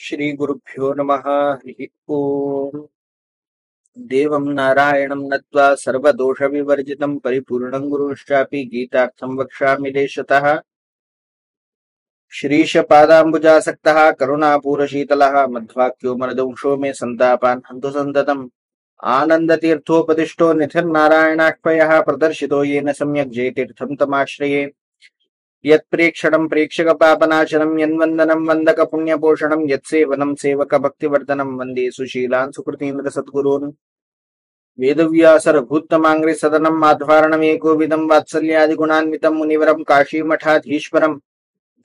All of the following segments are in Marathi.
श्री गुरुभ्यो नमः। हरि ओम। देवं नारायणं नत्वा सर्वदोषविवर्जितं परिपूर्णं गुरुश्चापि गीतार्थं वक्ष्यामि देशतः। श्रीशपादाम्बुजासक्तः करुणापूरशीतलः मध्वाक्यो मरदंशो मे सन्तापान् हन्तु सन्ततम्। आनन्दतीर्थोपदिष्टो निधिर्नारायणाख्यः प्रदर्शितो येन सम्यक् जयतीर्थं तमाश्रये। यत्प्रेक्षणं प्रेक्षकपापनाशनं यन्वन्दनं वन्दकपुण्यपोषणं यत्सेवनं सेवकभक्तिवर्धनं वन्दे सुशीलान् सुकृतीन्द्रसद्गुरून्। वेदव्यासरघुत्तमाङ्घ्रिसदनं माध्वारणमेकोविदं वात्सल्यादिगुणान्वितं मुनिवरं काशीमठाधीश्वरं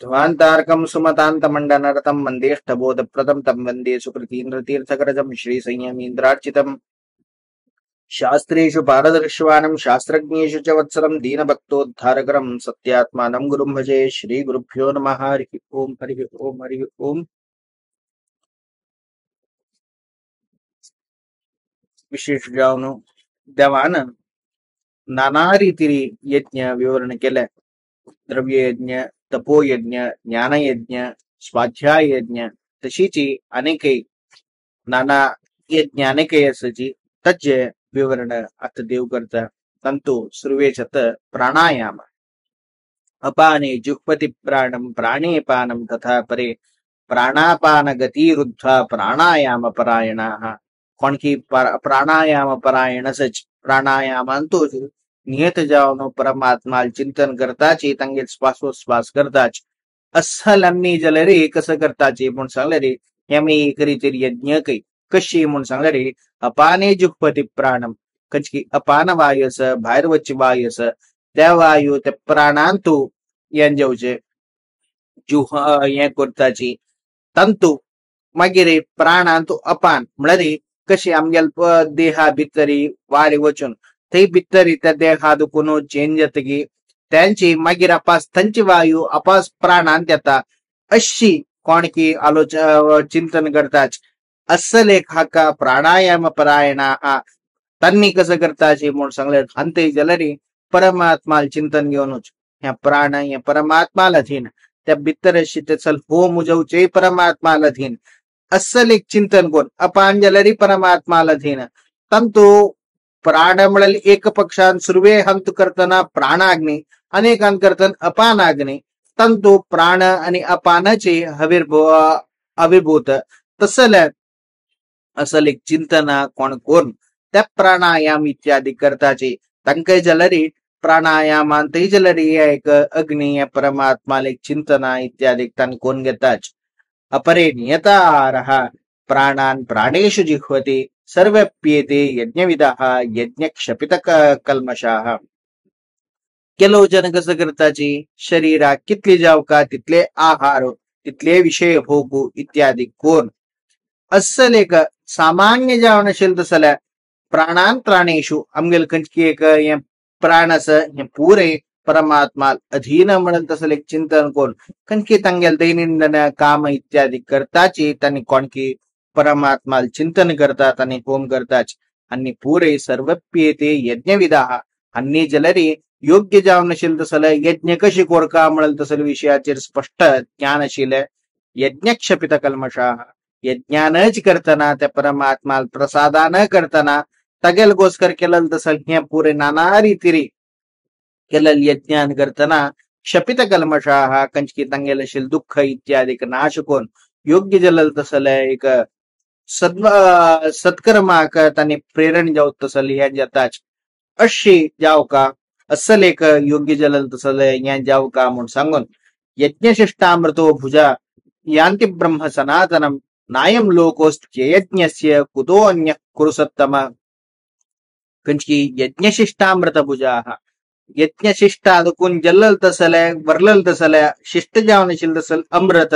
ध्वान्तार्कं सुमतान्तमण्डनरतं वन्देष्टबोधप्रदं तं वन्दे सुकृतीन्द्रतीर्थकरजं श्रीसंयमीन्द्रार्चितम्। शास्त्रेषु पारदर्शिवानं शास्त्रज्ञेषु च वत्सलं दीनभक्तोद्धारकरं सत्यात्मानं गुरुं भजे। श्री गुरुभ्यो नमः। हरि ओम हरि ओम हरि ओम। विशेष जाऊन देवानं नाना रीतीने यज्ञ विवरण केलं. द्रव्ययज्ञ, तपोयज्ञ, ज्ञानयज्ञ, स्वाध्याय यज्ञ तशीच अनेक नाना यज्ञ अनेक असची तज्जे विवरण आता देव करता. तंतु सर्वेचत प्राणायाम अपाने जुह्वति प्राणम प्राणे पानम तथा परे प्राणापान गतिरुद्ध्वा प्राणायाम परायणाः. कोण की प्राणायाम परायण सच प्राणायामांतो नियत जावनो परमात्मा चिंतन करताच तंगे श्वासोश्वास करताच अस्सल अन्नी जलरे कसं करताचे म्हणून सांगले रे. यामी एक रीती यज्ञ कै कशी म्हणून सांगले रे. अपाने जुह्वति प्राणम कचकी अपान वायुस बाहेर वच्ची वायुस त्या वायू त्या प्राणांतू यांजेवचे जुह ये करताची तंतु मागीर प्राणांतू अपान म्हणजे कशी आमगेल देहा भितरी वारे वचून ते भितरी त्या देहात कोनो चेंज जातकी त्यांची मागीर अपास थंची वायू अपास प्राणांत येता अशी कोण की चिंतन करताच. अस्सल एक हाका प्राणायाम परायणा तन्नी कसं करताचे म्हणून सांगले. अंते जलरी परमात्मा चिंतन घेऊनच ह्या प्राण या परमात्माला धीन त्या भितर अशी चल हो मुजवचे परमात्माला धीन अस्सल एक चिंतन कोण अपान जलरी परमात्माला धीन तंतु प्राण मिळेल एक पक्षान सुर्वे हंत करताना प्राणाग्नी अनेकांत करताना अपानाग्नी तंतु प्राण आणि अपानाचे अविर्भूत तसल असल एक चिंतना कोण कोण त्या प्राणायाम इत्यादी करताचे तंकय जलरी प्राणायामांत जलरी एक अग्नि परमात्मा एक चिंतना इत्यादी तन कोण घेताच. अपरे नियतारः प्राणान् प्राणेषु जिह्वति सर्वप्येते यज्ञविदः यज्ञक्षपित कल्मषाः. ಕೆಲವು ಜನ कसं करताची शरीरा कितले जाव का तिथले आहार तिथले विषय भोगू इत्यादी कोण अस्सल एक सामान्य जावनशील तसल्या प्राणांतराणेषु आमगेल कंचकी एक प्राणस पुरे परमात्मा अधीन म्हणत तसल एक चिंतन कोण कंचकी तंगेल दैनंदिन काम इत्यादी करताची त्यांनी कोण की परमात्मा चिंतन करतात आणि होम करताच आणि पुरे सर्वप्येते यज्ञविदाः अन्नी जलरी योग्य जावनशील तसल यज्ञ कशी कोरका म्हणल तसल विषयाचे स्पष्ट ज्ञानशील यज्ञ क्षपित कल्मषाः. यज्ञानच करताना त्या परमात्मा प्रसादा न करताना तगेल गोस्कर केलल तसल हे पुरे नाना रीतीरी केलल यज्ञान करताना क्षपित कल्मषाः कंचकी तंगेलशील दुःख इत्यादी नाश कोण योग्य जलल तसल एक सत्कर्माक त्यांनी प्रेरण जाऊ तसल ह्या जाताच अशी जाव का अस्सल एक योग्य जलल तसल या जाव का म्हणून सांगून यज्ञशिष्टामृतो भुजा यान्ति ब्रह्म सनातनम नायम लोकोस्त्ययज्ञस्य कुतो अन्य कुरुसत्तम. कंचकी यज्ञशिष्टामृत भुजाः यज्ञशिष्टा अदकून जल्लल तसल वरलल तसल शिष्ट जावनशील तसल अमृत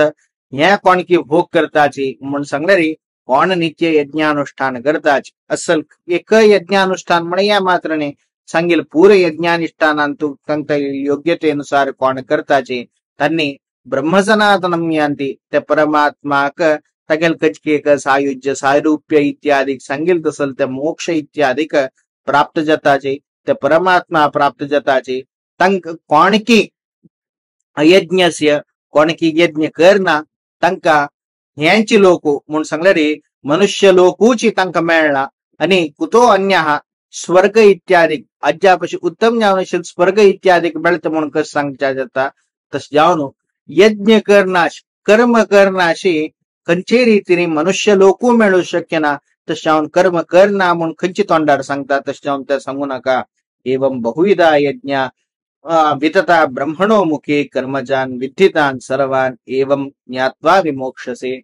ह्या कोण की भोग करताची म्हणून सांगणारी कोण नित्य यज्ञानुष्ठान करताच. अस्सल एक यज्ञानुष्ठान म्हणे या मात्रने सांगेल पूरे यज्ञानुष्ठानांतू तंत योग्यतेनुसार कोण करताचे त्यांनी ब्रह्मसनातनम यांती त्या परमात्माक तगेल कचकी एक सायुज्य सारूप्य इत्यादी सांगेल तसल त्या मोक्ष इत्यादी प्राप्त जाताचे त्या परमात्मा प्राप्त जाताचे तंक कोण की अयज्ञस्य कोण की यज्ञ करना तंका ह्यांची लोक म्हणून सांगले रे मनुष्य लोकूची तांकां मेळना आणि कुतो अन्य स्वर्ग इत्यादी अद्यापशी उत्तम जावन स्वर्ग इत्यादी मेळत म्हणून कसं सांगच्या जाता तस जावन यज्ञ करनाश कर्म करनाशी खंयचे रीतीने मनुष्य लोकू मेळू शक्य ना तस जावन कर्म करना म्हणून खंयची तोंडार सांगता तस जावन ते सांगू नका एवं बहुविधा यज्ञ वितता ब्रह्मणो मुखे कर्मजान विद्धितान सर्वान एवं ज्ञात्वा विमोक्षसे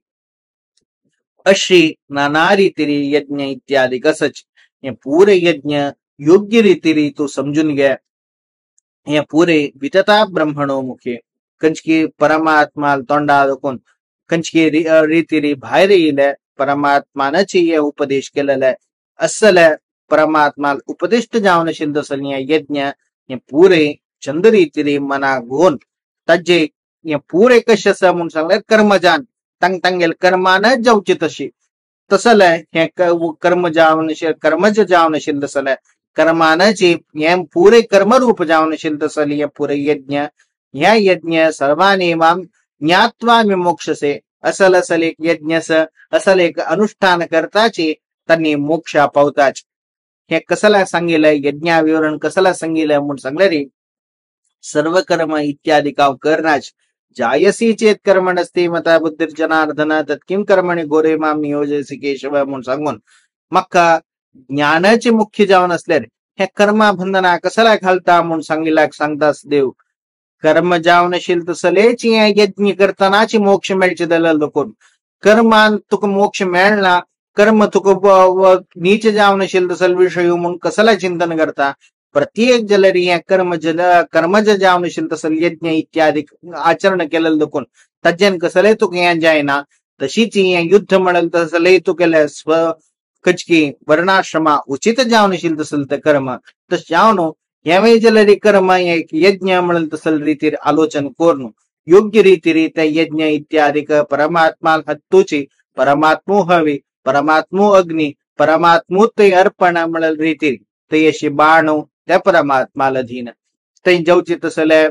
अशी नाना रीतीरी यज्ञ इत्यादी कसच हे पूरे यज्ञ योग्य रीतीरी तू समजून घ्या हे पूरे वितता ब्रह्मणो मुखे कंचकी परमात्मा तोंडा दुखून कंचकी रीतीरी बाहेर येईल परमात्मानाची हे उपदेश केलेला असल परमात्मा उपदिष्ट जावन शिंद यज्ञ हे पूरे चंद रीतीरी मना घेऊन ताजे हे पूरे कशे आसा म्हणून सांगल्यार कर्मजान तंग तंगेल कर्मान जावची तशी तसले हे कर्म जावन कर्मज जावन तसले कर्मानाची हे पूरे कर्मरूप जावन तसली हे पूरे यज्ञ ह्या यज्ञ सर्वांनी ज्ञात्वा विमोक्षसे असल असल एक यज्ञ असल एक अनुष्ठान करताची त्यांनी मोक्ष पावताच हे कसला सांगितलं यज्ञा विवरण कसला सांगितलं म्हणून सांगले रे सर्व कर्म इत्यादी काव करनाच जायसी चेत कर्मणस्ते मता बुद्धिर्जनार्दन तत्किं कर्मणि गोरे माम नियोजयसी केशव म्हणून सांगून मक्का ज्ञानाचे मुख्य जावन असल्यार हे कर्मा बंधना कसला घालता म्हणून सांगतास देव कर्म जावनशील तसलेच यज्ञ करतानाची मोक्ष मेळचे दलाल कोण कर्मान तुका मोक्ष मेळना कर्म तुका नीच जावनशील तसल विषय म्हणून कसला चिंतन करता प्रत्येक जलरी कर्मज जावनशील तसल यज्ञ इत्यादी आचरण केलेलं दुखून तज्जन कसले तुका हे जायना तशीच युद्ध म्हणल तसले तू केलं स्व कचकी वर्णाश्रमा उचित जावनशील तसल ते कर्म तस जावनो ह्यावेळी जलरी कर्म एक यज्ञ म्हणल तसल रीतीर आलोचन कोरनु योग्य रीतीरी त्या यज्ञ इत्यादी परमात्मा हत्तूची परमात्मो हवे परमात्मो अग्नि परमात्मो ते अर्पण म्हणल रीतीर ते अशी बाणू त्या परमात्माला धीन ते जाऊची तसले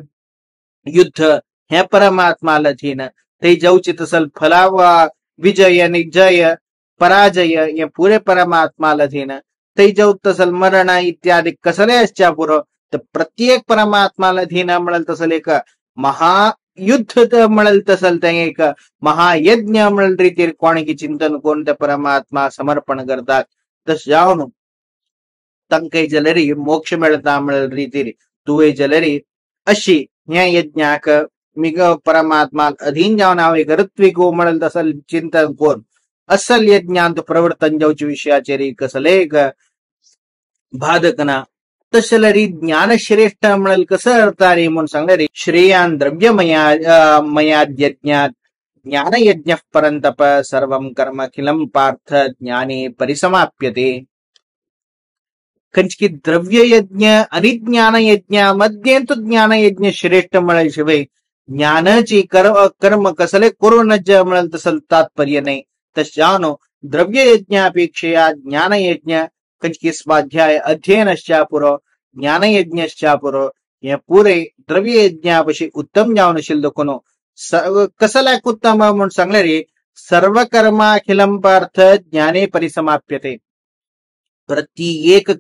युद्ध हे परमात्माला धीन ते जाऊची तसल फलावा विजय आणि जय पराजय हे पुरे परमात्माला धीन ते जाऊ तसल मरण इत्यादी कसले असच्या पुरो तर प्रत्येक परमात्माला धीन म्हणल तसल एक महायुद्ध म्हणल तसल ते एक महायज्ञ म्हणल रीतीर कोणकी चिंतन कोण त्या परमात्मा समर्पण करतात तस जाऊन तंकೈ जलरी मोक्ष मिळता म्हणल रीतीरी तुवे जलरी अशी ह्या यज्ञाक मिग परमात्मा अधीन जाऊन हवे गरत्विको म्हणल तसल चिंतन कोण असल यज्ञांत प्रवर्तन जाऊची विषयाचे कसले बाधकना तसलरी ज्ञान श्रेष्ठ म्हणल कसं अर्था रे म्हणून सांगले रे श्रेयान द्रव्यमया मयाद्यज्ञात ज्ञान यज्ञ परंतप सर्वं कर्म अखिलं पार्थ ज्ञाने परिसमाप्यते कंचकी द्रव्य यज्ञ आणि ज्ञान यज्ञ मध्ये तो ज्ञान यज्ञ श्रेष्ठ म्हणल शिवाय ज्ञानाची कर्म कसले कोरोनज म्हणल तसल तात्पर्य नाही तस जानो द्रव्य यज्ञापेक्षा ज्ञान यज्ञ कंचकी स्वाध्याय अध्ययनश्चा पुरो ज्ञान यज्ञश्चा पुरो हे पुरे द्रव्य यज्ञापशी उत्तम जावनशील दुखनो कसला उत्तम म्हणून सांगले रे सर्व कर्माखिलं पार्थ ज्ञाने परिसमाप्यते प्रत्येक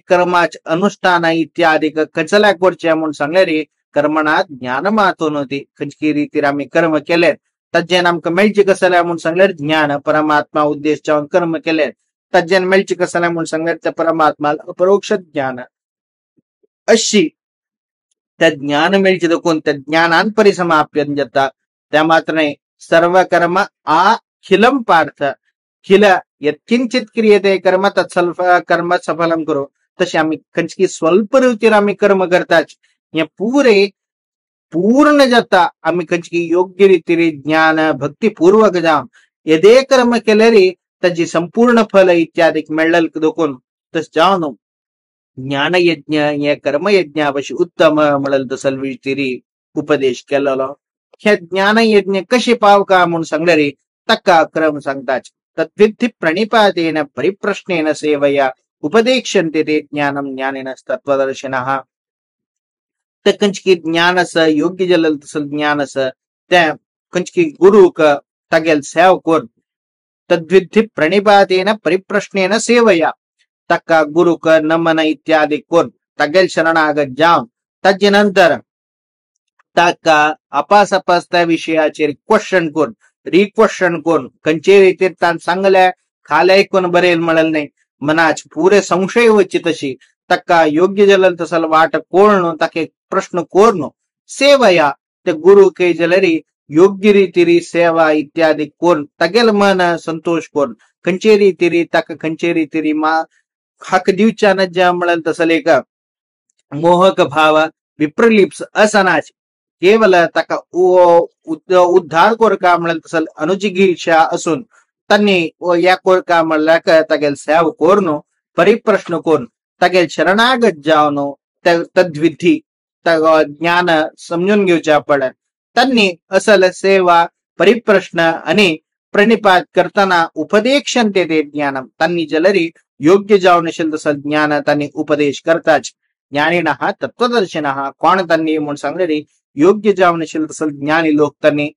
कर्माच अनुष्ठान इत्यादी कसला कोरच्या म्हणून सांगले रे कर्मणा ज्ञान मातून होती खंचकी रीतीर आम्ही कर्म केले तज्जन आमक मेळची कसल्या म्हणून सांगल्यार ज्ञान परमात्मा उद्देश जाऊन कर्म केले तज्जन मेळची कसल्या म्हणून सांगल्यार त्या परमात्मा अपरोक्ष ज्ञान अशी त्या ज्ञान मेळची दुखून त्या ज्ञानान परिसमाप्यन जाता त्या मात्र सर्व कर्म अखिलं पार्थ खिल यत्किंचित क्रियते कर्म तत्सल कर्म सफलम करो तसे आम्ही कंचकी स्वल्प रीतीर आम्ही कर्म करताच हे पुरे पूर्ण जाता आम्ही कंचकी योग्य रीतीरी ज्ञान भक्तीपूर्वक जाऊन यदे कर्म केले रे त्याची संपूर्ण फल इत्यादी मेळल दुखून तस जाऊन ज्ञान यज्ञ हे कर्म यज्ञापशी उत्तम म्हणल तसल रीतीरी उपदेश केलेलो हे ज्ञान यज्ञ कशी पावका म्हणून सांगले रे तक्का क्रम सांगताच तद्विद्धि प्रणिपातेन परिप्रश्नेन सेवया उपदेक्ष्यन्ते ते ज्ञानं ज्ञानिनस्तत्त्वदर्शिनः ते कंचकी ज्ञानस योग्य जलल तसल ज्ञानस त्या कंचकी गुरु तगेल सेव कोर तद्विद्धि प्रणिपातेन परिप्रश्नेन सेवया तक गुरुक नमन इत्यादि कोर तगेल शरणागत जाऊन तज्जनंतर तक अपासपास त्या विषयाचे क्वेश्चन कोण रिक्वेश्चन कोण कंचे रीतीत तान सांगल्या खाल्या ऐकून बरेल म्हणल नाही मनाच पुरे संशय वच्ची तशी तक्का योग्य जलल तसल वाट कोळनो तके प्रश्न कोरनो सेवया ते गुरु के जलरी योग्य रीतिरी सेवा इत्यादि कोण तगेल मन संतोष कोण कंचेरी तिरी तक कंचेरी तिरी मा हक दिवच्या नज्जा म्हणल तसले का मोहक भाव विप्रलिप्स असनाच केवल तक उद्धार कोरका म्हणल तसल अनुजिगीषा असून तन्नी या कोरका म्हणल्याक तगेल सेव कोरनो परिप्रश्न कोण तगेल शरणागत जावनो तद्विधी ज्ञान समजून घेवच्या पडन तन्नी असल सेवा परिप्रश्न आणि प्रणिपात करताना उपदेशन ते ज्ञानम तन्नी जलरी योग्य जावन असेल तसं ज्ञान त्यांनी उपदेश करताच ज्ञानिनः तत्वदर्शिनः कोण त्यांनी म्हणून सांगलेली योग्य जावन असेल तसं ज्ञानी लोक त्यांनी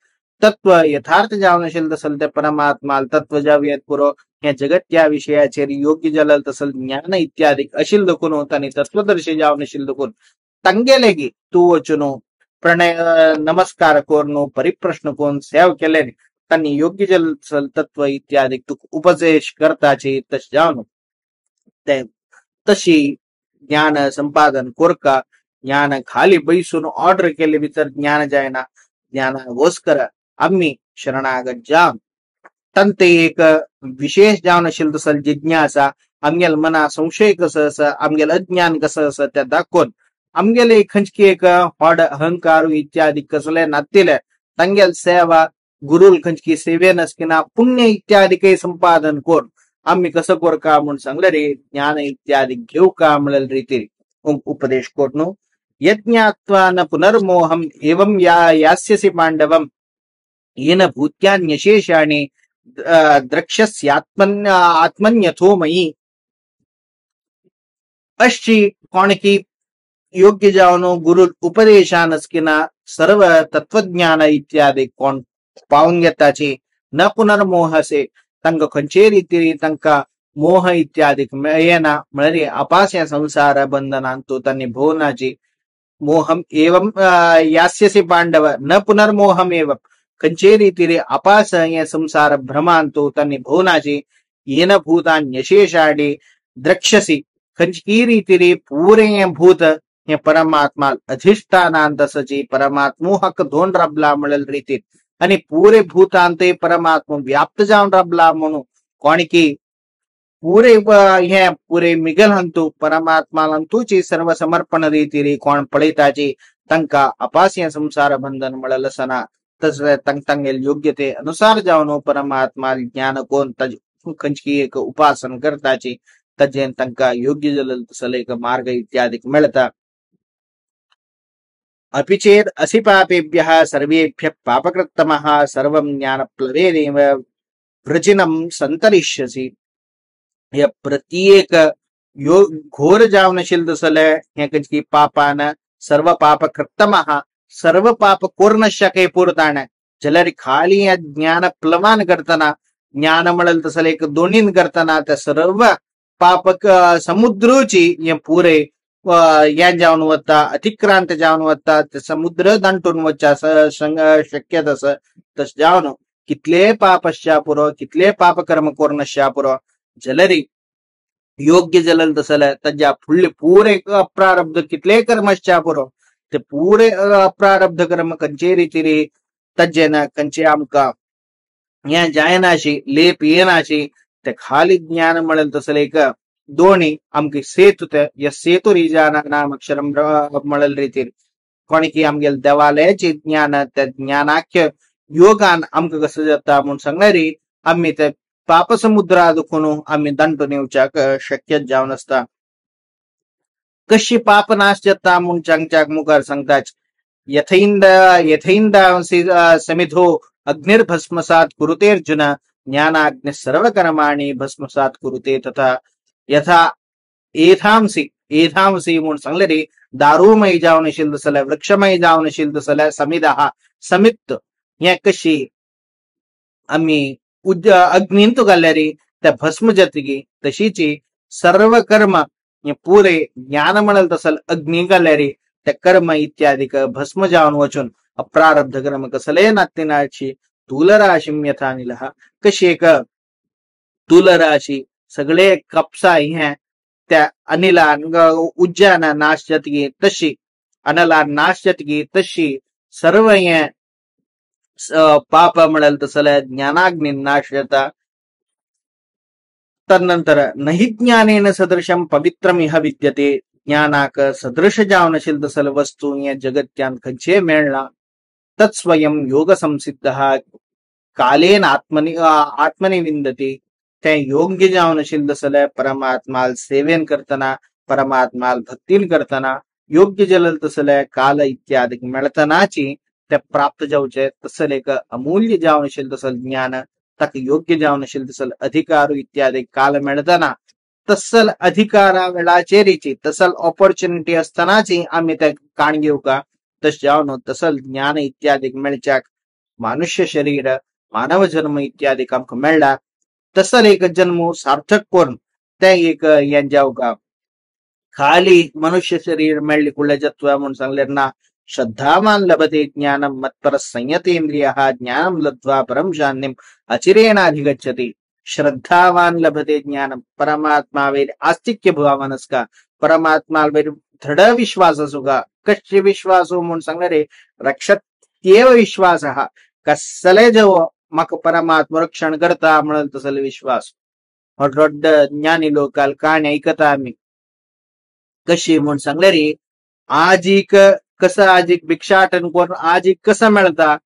तत्व यथार्थ जावन असेल तसं ते परमात्मा तत्व जावियत पुरो या जगत या विषयाचे योग्य जलल तसं ज्ञान इत्यादी अशील दखून होतानी तत्वदर्शी जावन असेल दखून तंगेलेगी तू वचनो प्रणय नमस्कार कोरनो परिप्रश्न कोण सेव केले त्यांनी योग्य जल तत्व इत्यादी उपदेश करताचे तस जाणू तशी ज्ञान संपादन कोरका ज्ञान खाली बैसून ऑर्डर केले तर ज्ञान जायना ज्ञान वोस्कर आम्ही शरणागत जाम तंते एक विशेष जावन असेल तसल जिज्ञासा आमगेल मना संशय कसं असं आमगेल अज्ञान कसं असं त्या दाखवून आमगेले खंचकी एक हॉड अहंकार इत्यादी कसले नातेले तंगेल सेवा गुरुल खंचकी सेवे नसकिना पुण्य इत्यादी काही संपादन कोण आम्ही कसं कोर का म्हणून सांगले रे ज्ञान इत्यादी घेऊ का म्हणल रीती उपदेश कोटनो यज्ञात्वा न पुनर्मोहम एवं यास्यसि पांडवम येन भूत्यान्यशेषाणि द्रक्ष्यस्यात्मन्यथो मयि अशी कोण की योग्य जावनो गुरु उपदेशानस्किना सर्व तत्वज्ञान इत्यादी कोण पावून घेताची न पुनर्मोहसे तंग खंचे रीती तंका मोह इत्यादी येना म्हणजे अपास्य संसार बंधनांतो त्यांनी भोवनाची मोहम एवं यास्यसि पांडव न पुनर्मोहम एवं खंचे रीती अपास या संसार भ्रमांतो त्यांनी भोवनाची येन भूतान्यशेषाणि द्रक्ष्यसि खंचकी रीती पूरे भूत हे परमात्मा अधिष्ठानांतसची परमात्मो हक दोन रबला म्हणल रीतीत आणि पूरे भूतांते परमात्मा व्याप्त जाऊन रबला म्हणून कोण की पूरे हे पूरे मिगल हंतु परमात्मा हंतुची सर्व समर्पण रीती कोण पळिताची तंका अपास्य संसार बंधन मिळल सना तस तंग तंगेल योग्यते अनुसार जाऊन परमात्मा ज्ञान कोण तज खंचकी एक उपासन करताची तजेन तंका योग्य जलल तसल एक मार्ग इत्यादी मिळता अपि चेद असि पापेभ्यः सर्वेभ्यः पापकृत्तमः सर्वं ज्ञानप्लवेनेव वृजिनं संतरिष्यसि या प्रत्येक घोर जावनशील तसले हे की पापान सर्व पापकृत्तमः सर्व पाप कोर्ण शके पुरतान जलरी खाली या ज्ञान प्लवान करताना ज्ञान म्हणल तसल एक दोन्हीन करताना त्या सर्व पापक समुद्रोची या पुरे या जाऊन वत्ता अतिक्रांत जाऊन वत्ता समुद्र दांटून वच्चा शक्य तस जाऊन कितले पापश्चापुरो कितले पाप कर्म कोर्णश्चापुरो जलरी योग्य जलल तसल तज्जा फुल्ले पूरे अप्रारब्ध कितले कर्मश्चापुरो ते पूरे अप्रारब्ध कर्म कंचे रीती तज्जेन कंचे आमका या जायनाशी लेप येनाशी ते खाली ज्ञान म्हणल तसल एक दोणी आमकी सेतुते या सेतु रिजाना नाम अक्षरम म्हणल रीती कोणकी आमगेल देवालयाचे ज्ञान त्या ज्ञानाख्य योगान आमक कसं जाता म्हणून सांगणारी आम्ही ते पाप समुद्रा दुखून आम्ही दंड नेवच्याक शक्य जावन असता कशी पाप नाश जाता म्हणून चांगच्याक मुखार सांगताच यथैंदांसी समिधो अग्निर्भस्मसात कुरुते अर्जुन ज्ञानाग्नि सर्व कर्माणि भस्मसात कुरुते तथा यथा एथांसी म्हणून सांगले दारूमय जावन असेल तसल्या वृक्षमय जावन असेल तसल्या समिदा समित्त या कशी आम्ही अग्नीन तुगल्यारी त्या भस्म जतगी तशीची सर्व कर्म पुरे ज्ञान म्हणाल तसल अग्नी घाल्यारी त्या कर्म इत्यादी भस्म जाऊन वचून अप्रारब्ध कर्म कसले नातीनाची तूलराशी यथा निलहा कशी एक तूलराशी सगळे कपसा ह्या त्या अनिला उज्जाना नाश जतगी तशी अनला नाश जतगी तशी सर्व हे पाप म्हणाल तसलं ज्ञानाग्नी नाश जाता तदनंतर नहि ज्ञानेन सदृशम पवित्रमिह विद्यते ज्ञानाक सदृश जाव नशील तसल वस्तू या जगत्यान खंचे मेळना तत्स्वयं योग संसिद्ध कालेन आत्मनि विंदते ते योग्य जाव नशील तसल परमात्माल सेवन करताना परमात्माल भक्तीन करताना योग्य जलल तसल काल इत्यादी मिळतानाची त्या प्राप्त जाऊचे तसल एक अमूल्य जाव नशील तसल ज्ञान तक योग्य जाव नशील तसल अधिकार इत्यादी काल मिळताना तसल अधिकारा वेळाचेरीची तसल ऑपॉर्च्युनिटी असतानाची आम्ही त्या काण घेऊ का तस जावन तसल ज्ञान इत्यादी मिळच्याक मनुष्य शरीर मानव जन्म इत्यादी आमक मेळला तसल एक जन्म सार्थक करून ते एक जाऊ का खाली मनुष्य शरीर मेळली कुठल्या जत्व म्हणून सांगले ना श्रद्धावान लभते ज्ञानम मत्पर संयतेन्द्रिय ज्ञानम लब्ध्वा परम शान्तिम अचिरेणाधिगच्छति श्रद्धावान लभते ज्ञानम परमात्मावेर आस्तिक्य भावनस्का परमात्मावेर दृढ विश्वास असुगा कश्य विश्वास म्हणून सांगणारे रक्षत्येव विश्वास कसले जो मक परमात्मा रक्षण करता म्हणल तसल विश्वास रोड ज्ञानी लोकाल काण ऐकता आम्ही कशी म्हणून सांगणारे आजिक कसं आजिक भिक्षाटन करून आजिक कसं मिळता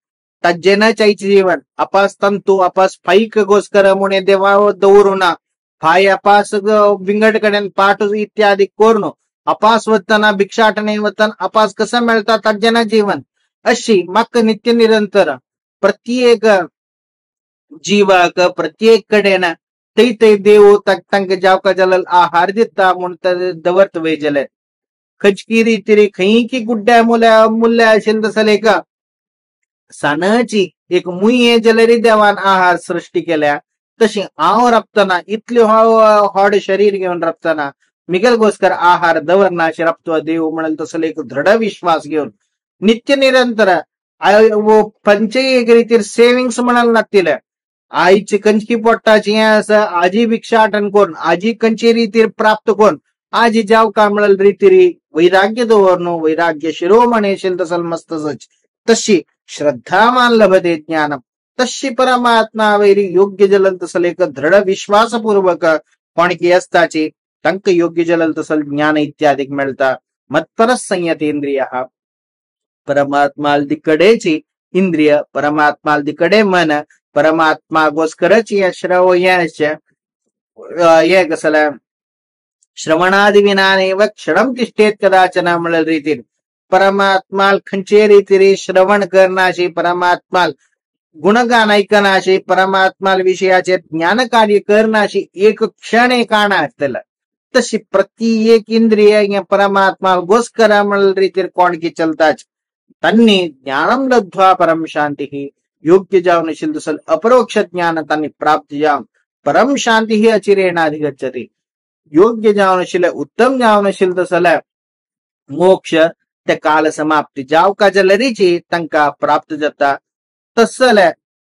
तज्जेनाचायचे जीवन अपास तंतू अपास फाईक गोस्कर मुळे देवा दौरुना फाय अपास विंगड कडेन पाठ इत्यादी करून अपास वतना भिक्षाटने वतन अपास कसं मिळता तज्जेना जीवन अशी मक नित्य निरंतर प्रत्येक जीवाक प्रत्येक कडेन ते देव तंक जावका जलल आहार दिता म्हणून दवर्त वेजले खचकी रीती खई की गुड्ड्या मूल्य असेल तसले का सानची एक मुये जलरी देवान आहार सृष्टी केल्या तशी हांव रपतना इतले हॉड शरीर घेऊन रपतना मिगल गोस्कर आहार दवरना असे रपतो देव म्हणेल तसले एक दृढ विश्वास घेऊन नित्य निरंतर पंच एक रीती सेविंग्स म्हणाल लागतील आईची कंचकी पोट्टाची आजी भिक्षाटन करून आजी कंची रीती प्राप्त करून आजी जाव का मिळेल रीती वैराग्य दवरनो वैराग्य शिरोमणी असेल तसल मस्त सच तशी श्रद्धावान लभते ज्ञानम तशी परमात्मा वैरी योग्य जलल तसल एक दृढ विश्वासपूर्वक कोणकी असताची तंक योग्य जलल तसल ज्ञान इत्यादी मिळता मत्परस संयतेंद्रिय परमात्माल दिकडेची इंद्रिय परमात्माल दिकडे मन परमात्मा गोस्करची श्रव ये कसला श्रवणादि विनानेव क्षणम तिष्ठेत कदाचन म्हणल रीती परमात्माल खंचे रीती श्रवण करनाशी परमात्माल गुणगान ऐकनाशी परमात्माल विषयाचे ज्ञान कार्य करनाशी एक क्षण काणा असतला तशी प्रत्येक इंद्रिय परमात्मा गोस्कर म्हणल रीती कोण की चलताच तन्नी ज्ञानम लब्ध्वा परम शांती योग्य जाव नशील तसल अपरोक्ष ज्ञान त्यांनी प्राप्त जाव परम शांती ही अचिरेणाधिगच्छति योग्य जाव नशील उत्तम जाव नशील तसल मोक्ष त्या काल समाप्ती जाव का जलरीची तंका प्राप्त जाता तसल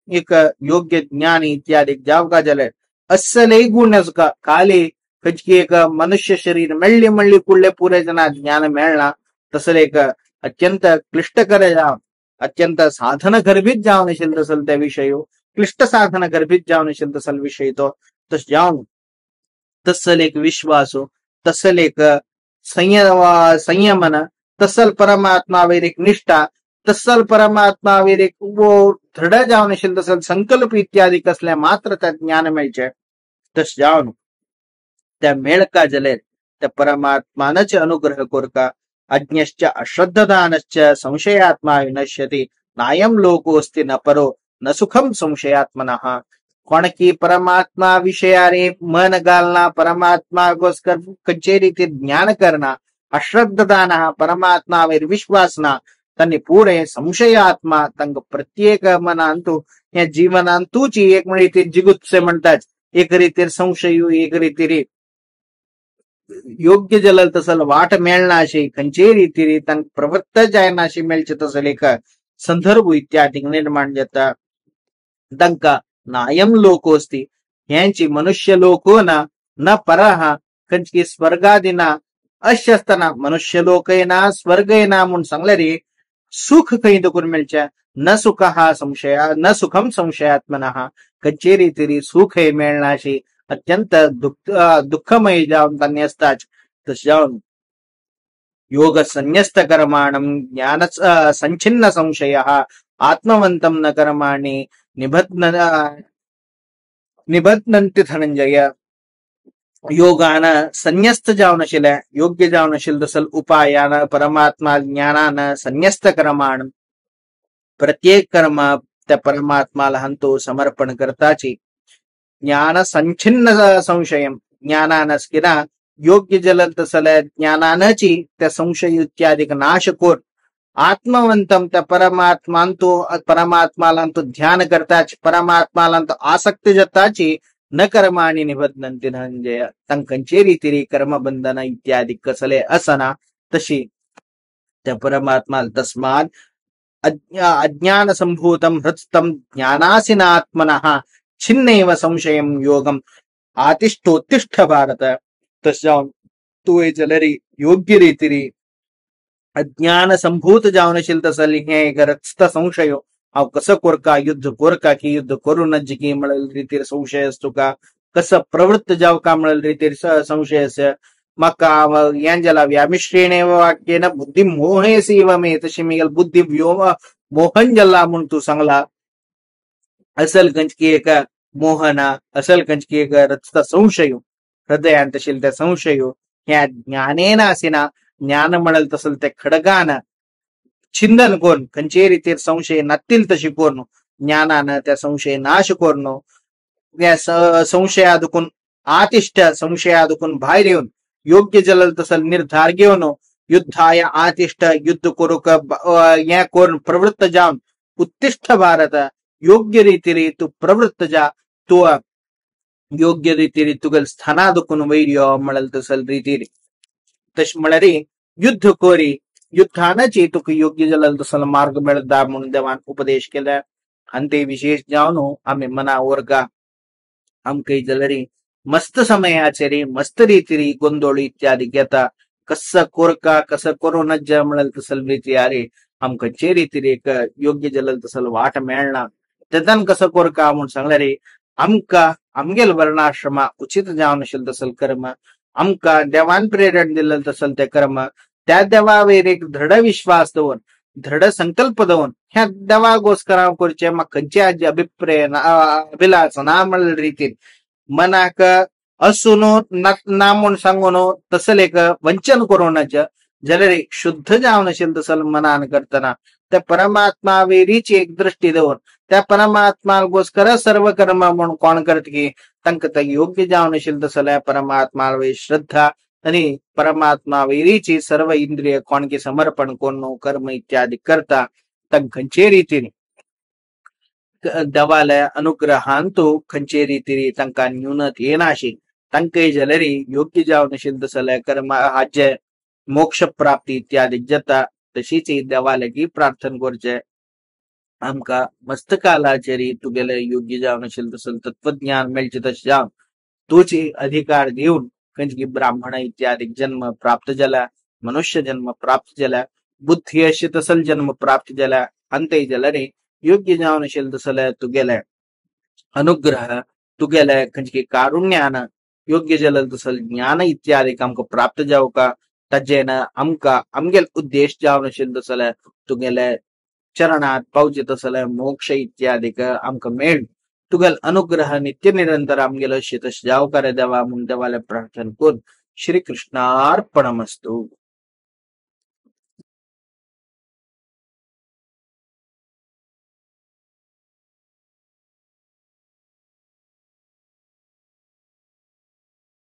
एक योग्य ज्ञान इत्यादी जाव का जल असले गुण काले कचकी एक मनुष्य शरीर मल्ली कुठले पुरे जना ज्ञान मिळणार तसल एक अत्यंत क्लिष्टकर जाव अत्यंत साधन गर्भित जाव नशील तसल त्या विषय क्लिष्ट साधन गर्भित जाव नशील तसल विषय तो तस जाऊन तसल एक विश्वास तसल एक संयमन तसल परमात्मा वेर एक निष्ठा तसल परमात्मा वेर एक दृढ जाव नशील तसल संकल्प इत्यादी कसल्या मात्र त्या ज्ञान मिळचे तस जाऊन त्या मेळका जलेत त्या परमात्मानच अनुग्रह कोरका अज्ञश्च अश्रद्धदानश्च संशयात्मा विनश्यति नायम लोकोस्ति न परो न सुखम संशयात्मनः कोणकी परमात्मा विषयारे मन घालना परमात्मा गोस्कर कचेरी ते ज्ञान करना अश्रद्धदान परमात्मा वेर विश्वासना तन्नी पूरे संशयात्मा तंग प्रत्येक मनांतू या जीवनांतूची एक रीती जिगुत्से म्हणतात, एक रीतीर संशयू, एक रीतीरी योग्य जलल तसल वाट मेळनाशी खंचे रीतीरी तन प्रवृत्त जायनाशी मेळचे तसल एक संदर्भ इत्यादी निर्माण जाता दंका नायम लोकोस्ती यांची मनुष्य लोको न परहा कंचकी स्वर्गादिना अशस्तना मनुष्य लोकैना स्वर्गैना म्हणून सांगल्यारी सुख काही दुखून मिळच्या न सुख हा संशय न सुखम संशयात्मना कंचे रीतीरी सुख हे मिळणाशी अत्यंत दुःखमय जाऊन त्यांनी असताच तस जाऊन योग संन्यस्त कर्माणम ज्ञान संचिन्न संशय आत्मवंतम न कर्माणि निबध्नन्ति धनंजय योगान संन्यस्त जावनशील योग्य जावनशील तसल उपायान परमात्मा ज्ञानान संन्यस्त कर्माण प्रत्येक कर्म त्या परमात्माला हंतो समर्पण करताची ज्ञान संचिन्न संशयम ज्ञानानच किना योग्य जलल तसल ज्ञानानची त्या संशय इत्यादी नाश कोर आत्मवंतम त्या परमात्माला ध्यान करताच परमात्माला आसक्ती जताची न कर्माणी निबध्नन्ति धनंजय तंकंचे रीतीरी कर्मबंधन इत्यादी कसले असना तशी त्या परमात्मा तस्माद अज्ञान संभूतम हृत्स्थम ज्ञानासिनात्मनः छिन्नैव संशयम योगम आतिष्ठोत्तिष्ठ भारत तस्या तू जलरी योग्य रीतीरी अज्ञान संभूत जावनशील तसल एक हृत्स्थ संशयो अव कसं कोरका युद्ध कोरका की युद्ध करूनच की मिळेल रीतीर संशय असतो का कसं प्रवृत्त जाव का मिळेल रीतीर संशयस्य मका यांजला व्यामिश्रेणे वाक्येन बुद्धी मोहेसीव मे तशी मिगल बुद्धी व्योम मोहन जल्ला म्हणून तू सांगला असल कंचकी एक मोहना असल कंचकी एक रचता संशयो हृदयांतशील त्या संशयो ह्या ज्ञानेन असिना ज्ञान मिळेल तसल त्या खडगान छिंदन कोण खंचे रीतीर संशय नतील तशी कोण ज्ञानानं त्या संशय नाश कोरणो त्या संशयादुकून आतिष्ठ संशयादुकून बाहेर येऊन योग्य जलल तसल निर्धार घेऊन युद्धाय आतिष्ठ युद्ध करूक या कोण प्रवृत्त जाऊन उत्तिष्ठ भारत योग्य रीतीरी तू प्रवृत्त जा तू योग्य रीतीरी तुगल स्थानादुकून वैर्य मिळेल तसल रीतीरी तश मळरी युद्ध कोरी युद्धानाची तुक योग्य जलल तसल मार्ग मिळदा म्हणून देवान उपदेश केला आणि ते विशेष जाऊन आम्ही मनावर का हम काही जलरी मस्त समयाचे मस्त रीतीरी गोंधळ इत्यादी घेता कसं कोरका कसं कोरोना ज्या मिळेल तसल रीती अरे हम कच्चे रीतीरी एक योग्य जलल तसल वाट मिळणार त्यातन कसं कोरका म्हणून सांगला रे आमका आमगेल वर्णाश्रमा उचित जावनशील तसल कर्म आमका देवान प्रेरण दिलं तसल ते कर्म त्या देवावर एक दृढ विश्वास देऊन दृढ संकल्प देऊन ह्या देवा गोस्करा करचे मग खंचे आजी अभिप्राय अभिलाष ना मिळेल रीतीत मनाक असुनो ना म्हणून सांगूनो तसल एक वंचन करूनच जलरे शुद्ध जावनशील तसल मनान करताना त्या परमात्मा वेरीची एक दृष्टी देऊन त्या परमात्मा गोस्कर सर्व कर्म म्हणून कोण करत की तंक योग्य जावनशील तसल परमात्मा वे श्रद्धा आणि परमात्मा वेरीची सर्व इंद्रिय कोणके समर्पण कोण कर्म इत्यादी करता खंचे रीतीने दवालय अनुग्रहांतो खंचे रीतीरी तंका न्यूनत येनाशी तंके जलरी योग्य जावनशील तसल कर्म हाज्य मोक्ष प्राप्ती इत्यादी जता तशीच देवालय की प्रार्थना करचे आमका मस्तकाला जरी तुगेले योग्य जावनशील तसल तत्वज्ञान मिळचे तस जाव तोची अधिकार देऊन कंचकी ब्राह्मण इत्यादी जन्म प्राप्त झाला मनुष्य जन्म प्राप्त झाला बुद्धी अशी तसल जन्म प्राप्त झाला अंते जलरे योग्य जावनशील तसल तुगेले अनुग्रह तुगेले कंचकी कारुण्यान योग्य जलल तसल ज्ञान इत्यादी आमका प्राप्त जाव का तजेन आमका आमगेल उद्देश जावनशील तसल तुगेले चरणात पावचे तसल मोक्ष इत्यादी आमका मेळ तुगल अनुग्रह नित्य निरंतर आमगेल शेतश जाव करे देवा म्हणून देवाला प्रार्थना करून श्री कृष्णार्पणमस्तु।